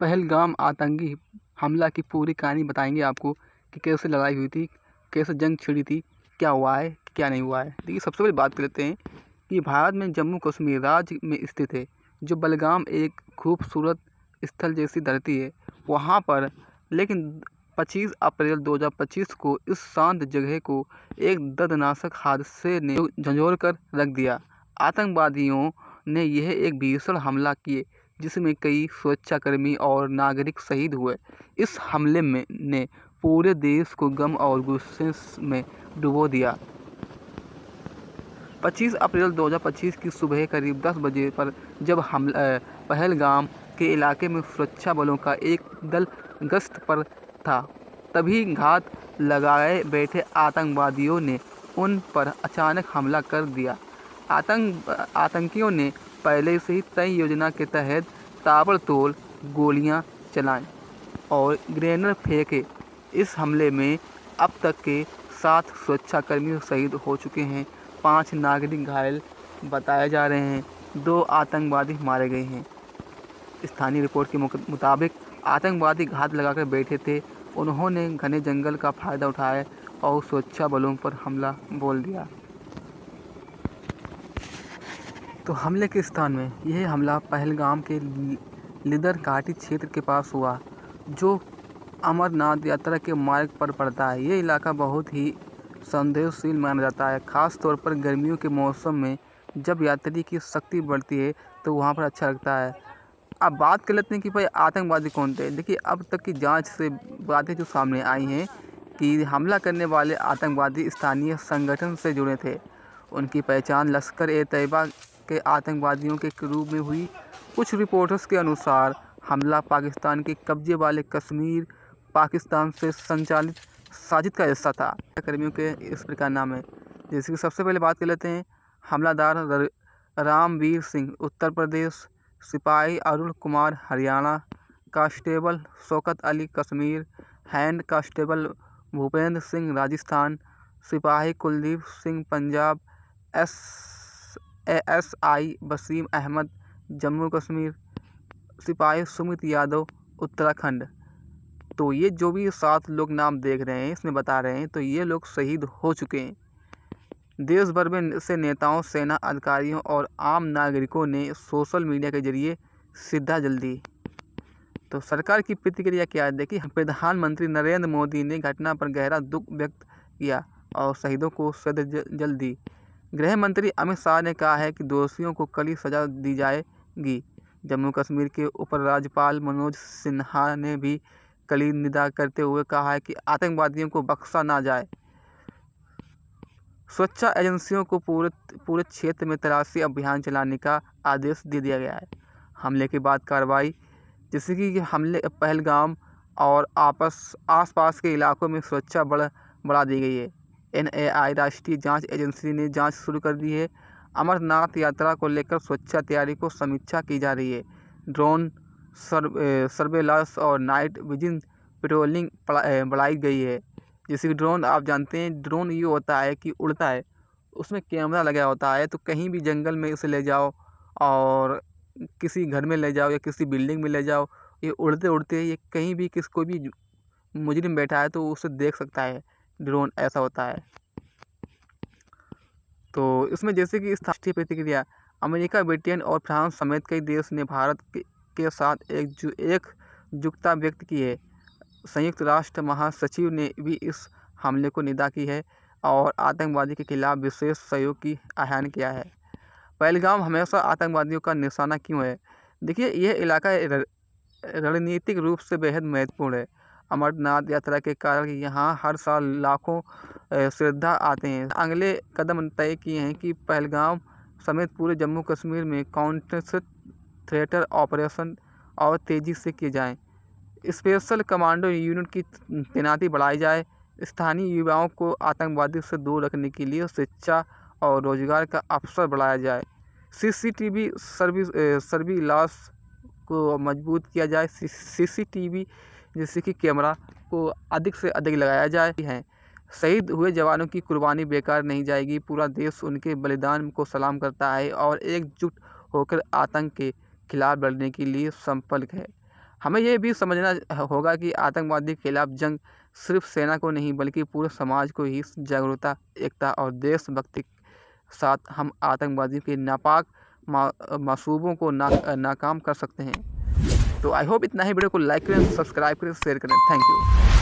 पहलगाम आतंकी हमला की पूरी कहानी बताएंगे आपको कि कैसे लड़ाई हुई थी, कैसे जंग छिड़ी थी, क्या हुआ है क्या नहीं हुआ है। देखिए, सबसे पहले बात कर लेते हैं कि भारत में जम्मू कश्मीर राज्य में स्थित है जो बलगाम एक खूबसूरत स्थल जैसी धरती है वहाँ पर। लेकिन 25 अप्रैल 2025 को इस शांत जगह को एक दर्दनाक हादसे ने झंझोर कर रख दिया। आतंकवादियों ने यह एक भीषण हमला किए जिसमें कई सुरक्षाकर्मी और नागरिक शहीद हुए। इस हमले ने पूरे देश को गम और गुस्से में डुबो दिया। 25 अप्रैल 2025 की सुबह करीब 10 बजे पर जब पहलगाम के इलाके में सुरक्षा बलों का एक दल गश्त पर था, तभी घात लगाए बैठे आतंकवादियों ने उन पर अचानक हमला कर दिया। आतंकियों ने पहले से ही तय योजना के तहत ताबड़तोड़ गोलियां चलाईं और ग्रेनेड फेंके। इस हमले में अब तक के 7 सुरक्षाकर्मी शहीद हो चुके हैं, 5 नागरिक घायल बताए जा रहे हैं, 2 आतंकवादी मारे गए हैं। स्थानीय रिपोर्ट के मुताबिक आतंकवादी घात लगाकर बैठे थे। उन्होंने घने जंगल का फायदा उठाया और सुरक्षा बलों पर हमला बोल दिया। तो हमले के स्थान में यह हमला पहलगाम के लिदर घाटी क्षेत्र के पास हुआ, जो अमरनाथ यात्रा के मार्ग पर पड़ता है। ये इलाका बहुत ही संवेदनशील माना जाता है, खास तौर पर गर्मियों के मौसम में जब यात्री की शक्ति बढ़ती है तो वहाँ पर अच्छा लगता है। अब बात कर लेते हैं कि भाई आतंकवादी कौन थे। देखिए, अब तक की जांच से बातें जो सामने आई हैं कि हमला करने वाले आतंकवादी स्थानीय संगठन से जुड़े थे। उनकी पहचान लश्कर-ए-तैयबा के आतंकवादियों के रूप में हुई। कुछ रिपोर्ट्स के अनुसार हमला पाकिस्तान के कब्जे वाले कश्मीर पाकिस्तान से संचालित साजिश का हिस्सा था। कर्मियों के इस प्रकार नाम है, जैसे कि सबसे पहले बात कर लेते हैं हमलादार रामवीर सिंह उत्तर प्रदेश, सिपाही Arun Kumar Haryana, constable Shaukat Ali Kashmir, hand constable Bhupendra Singh Rajasthan, सिपाही कुलदीप सिंह पंजाब, एएसआई वसीम अहमद जम्मू कश्मीर, सिपाही सुमित यादव उत्तराखंड। तो ये जो भी 7 लोग नाम देख रहे हैं, इसमें बता रहे हैं, तो ये लोग शहीद हो चुके हैं। देश भर में से नेताओं, सेना अधिकारियों और आम नागरिकों ने सोशल मीडिया के जरिए श्रद्धांजलि दी। तो सरकार की प्रतिक्रिया क्या है? देखिए, प्रधानमंत्री नरेंद्र मोदी ने घटना पर गहरा दुख व्यक्त किया और शहीदों को श्रद्धांजलि दी। गृह मंत्री अमित शाह ने कहा है कि दोषियों को कड़ी सजा दी जाएगी। जम्मू कश्मीर के उपराज्यपाल मनोज सिन्हा ने भी कड़ी निंदा करते हुए कहा है कि आतंकवादियों को बख्शा ना जाए। सुरक्षा एजेंसियों को पूरे क्षेत्र में तलाशी अभियान चलाने का आदेश दे दिया गया है। हमले के बाद कार्रवाई, जैसे कि हमले पहलगाम और आसपास के इलाकों में सुरक्षा बढ़ा दी गई है। एनआईए राष्ट्रीय जांच एजेंसी ने जांच शुरू कर दी है। अमरनाथ यात्रा को लेकर सुरक्षा तैयारी को समीक्षा की जा रही है। ड्रोन सर्वेलांस और नाइट विजन पेट्रोलिंग बढ़ाई गई है। जैसे कि ड्रोन, आप जानते हैं ड्रोन ये होता है कि उड़ता है, उसमें कैमरा लगा होता है, तो कहीं भी जंगल में इसे ले जाओ और किसी घर में ले जाओ या किसी बिल्डिंग में ले जाओ, ये उड़ते उड़ते ये कहीं भी कोई भी मुजरिम बैठा है तो उसे देख सकता है। ड्रोन ऐसा होता है। तो इसमें जैसे कि राष्ट्रीय प्रतिक्रिया, अमेरिका, ब्रिटेन और फ्रांस समेत कई देश ने भारत के साथ एकजुटता व्यक्त की है। संयुक्त राष्ट्र महासचिव ने भी इस हमले को निंदा की है और आतंकवादी के खिलाफ विशेष सहयोग की आह्वान किया है। पहलगाम हमेशा आतंकवादियों का निशाना क्यों है? देखिए, यह इलाका रणनीतिक रूप से बेहद महत्वपूर्ण है। अमरनाथ यात्रा के कारण यहाँ हर साल लाखों श्रद्धा आते हैं। अगले कदम तय किए हैं कि पहलगाम समेत पूरे जम्मू कश्मीर में काउंटर थ्रेटर ऑपरेशन और तेज़ी से किए जाएँ। स्पेशल कमांडो यूनिट की तैनाती बढ़ाई जाए। स्थानीय युवाओं को आतंकवादी से दूर रखने के लिए शिक्षा और रोजगार का अवसर बढ़ाया जाए। सीसीटीवी सर्विलांस को मजबूत किया जाए। सीसीटीवी जैसे कि कैमरा को अधिक से अधिक लगाया जाए है। शहीद हुए जवानों की कुर्बानी बेकार नहीं जाएगी। पूरा देश उनके बलिदान को सलाम करता है और एकजुट होकर आतंक के खिलाफ लड़ने के लिए संकल्प है। हमें ये भी समझना होगा कि आतंकवाद के खिलाफ जंग सिर्फ सेना को नहीं बल्कि पूरे समाज को ही जागरूकता, एकता और देशभक्ति के साथ हम आतंकवादी के नापाक मंसूबों को नाकाम कर सकते हैं। तो आई होप इतना ही। वीडियो को लाइक करें, सब्सक्राइब करें, शेयर करें। Thank you.